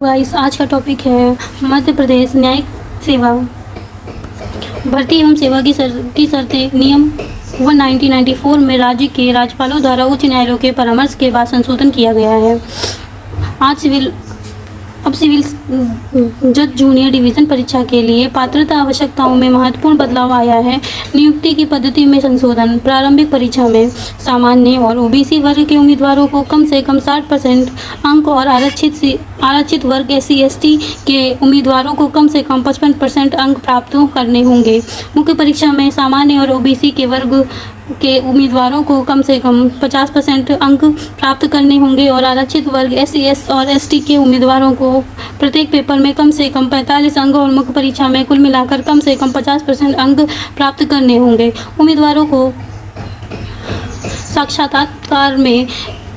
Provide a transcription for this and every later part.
Guys, आज का topic है मध्य प्रदेश न्यायिक सेवा भर्ती एवं सेवा की शर्तें नियम 1994 में राज्य के राज्यपालों द्वारा उच्च न्यायालयों के परामर्श के बाद संशोधन किया गया है। अब सिविल जज जूनियर डिवीज़न परीक्षा के लिए पात्रता आवश्यकताओं में महत्वपूर्ण बदलाव आया है। नियुक्ति की पद्धति में संशोधन। प्रारंभिक परीक्षा में सामान्य और ओबीसी वर्ग के उम्मीदवारों को कम से कम 60% अंक और आरक्षित वर्ग SC ST के उम्मीदवारों को कम से कम 55% अंक प्राप्त करने होंगे। मुख्य परीक्षा में सामान्य और ओबीसी के वर्ग के उम्मीदवारों को कम से कम 50% अंक प्राप्त करने होंगे और आरक्षित वर्ग SC और ST के उम्मीदवारों को प्रत्येक पेपर में कम से कम 45 अंक और मुख्य परीक्षा में कुल मिलाकर कम से कम 50% अंक प्राप्त करने होंगे। उम्मीदवारों को साक्षात्कार में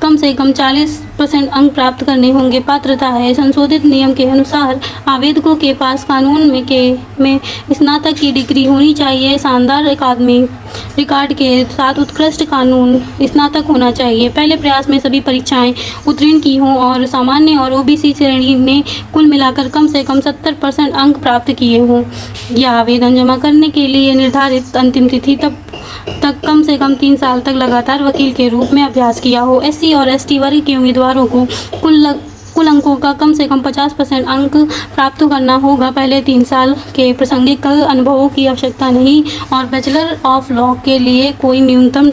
कम से कम 40% अंक प्राप्त करने होंगे। पात्रता है। संशोधित नियम के अनुसार आवेदकों के पास कानून में स्नातक की डिग्री होनी चाहिए। शानदार अकादमिक रिकॉर्ड के साथ उत्कृष्ट कानून स्नातक होना चाहिए। पहले प्रयास में सभी परीक्षाएं उत्तीर्ण की हों और सामान्य और ओबीसी श्रेणी में कुल मिलाकर कम से कम 70% अंक प्राप्त किए हों। यह आवेदन जमा करने के लिए निर्धारित अंतिम तिथि तक कम से कम 3 साल तक लगातार वकील के रूप में अभ्यास किया हो। SC और ST वर्ग के उम्मीदवारों को कुल अंकों का कम से कम 50% अंक प्राप्त करना होगा। पहले 3 साल के प्रासंगिक अनुभवों की आवश्यकता नहीं और बैचलर ऑफ लॉ के लिए कोई न्यूनतम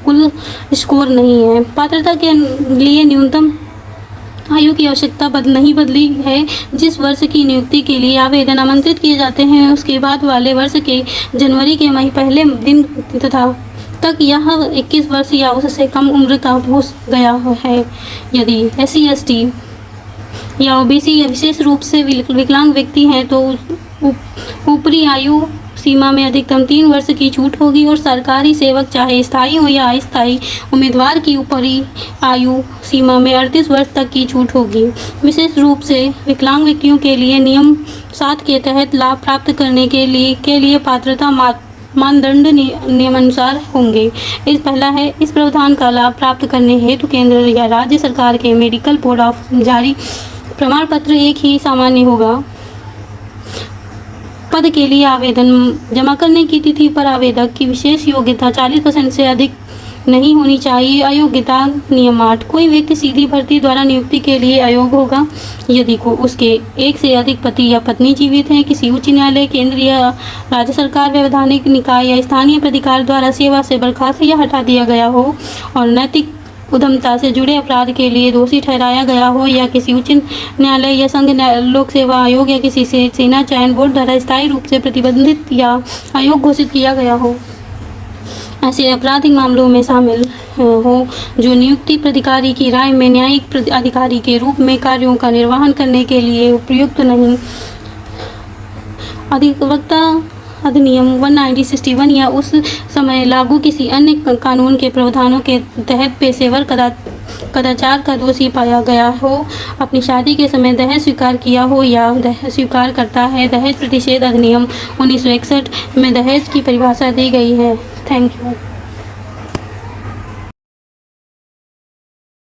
कुल स्कोर नहीं है। पात्रता के लिए न्यूनतम आयु की आवश्यकता नहीं बदली है। जिस वर्ष की नियुक्ति के लिए आवेदन आमंत्रित किए जाते हैं उसके बाद वाले वर्ष के जनवरी के पहले दिन तक यह 21 वर्ष या उससे कम उम्र का हो गया है। यदि SC ST या ओबीसी या विशेष रूप से विकलांग व्यक्ति हैं तो ऊपरी आयु सीमा में अधिकतम 3 वर्ष की छूट होगी और सरकारी सेवक चाहे स्थायी हो या अस्थायी उम्मीदवार की ऊपरी आयु सीमा में 38 वर्ष तक की छूट होगी। विशेष रूप से विकलांग व्यक्तियों के लिए नियम 7 के तहत लाभ प्राप्त करने के लिए पात्रता मानदंड नियमानुसार होंगे। पहला है, इस प्रावधान का लाभ प्राप्त करने हेतु केंद्र या राज्य सरकार के मेडिकल बोर्ड ऑफ जारी प्रमाण पत्र एक ही सामान्य होगा। पद के लिए आवेदन जमा करने की तिथि पर आवेदक की विशेष योग्यता 40% से अधिक नहीं होनी चाहिए। अयोग्यता नियम 8, कोई व्यक्ति सीधी भर्ती द्वारा नियुक्ति के लिए अयोग्य होगा यदि उसके एक से अधिक पति या पत्नी जीवित हैं, किसी उच्च न्यायालय, केंद्र या राज्य सरकार, वैधानिक निकाय या स्थानीय प्राधिकार द्वारा सेवा से बर्खास्त या हटा दिया गया हो और नैतिक उद्यमता से जुड़े अपराध के लिए दोषी ठहराया गया हो या किसी उच्च न्यायालय या संघ लोक सेवा आयोग या किसी से सेना चयन बोर्ड द्वारा स्थायी रूप से प्रतिबंधित या अयोग्य घोषित किया गया हो। ऐसे आपराधिक मामलों में शामिल हो जो नियुक्ति प्राधिकारी की राय में न्यायिक अधिकारी के रूप में कार्यों का निर्वहन करने के लिए उपयुक्त नहीं। अधिवक्ता अधिनियम 1961 या उस समय लागू किसी अन्य कानून के प्रावधानों के तहत पेशेवर कदाचार का दोषी पाया गया हो, अपनी शादी के समय दहेज स्वीकार किया हो या दहेज स्वीकार करता है। दहेज प्रतिषेध अधिनियम 1961 में दहेज की परिभाषा दी गई है। Thank you.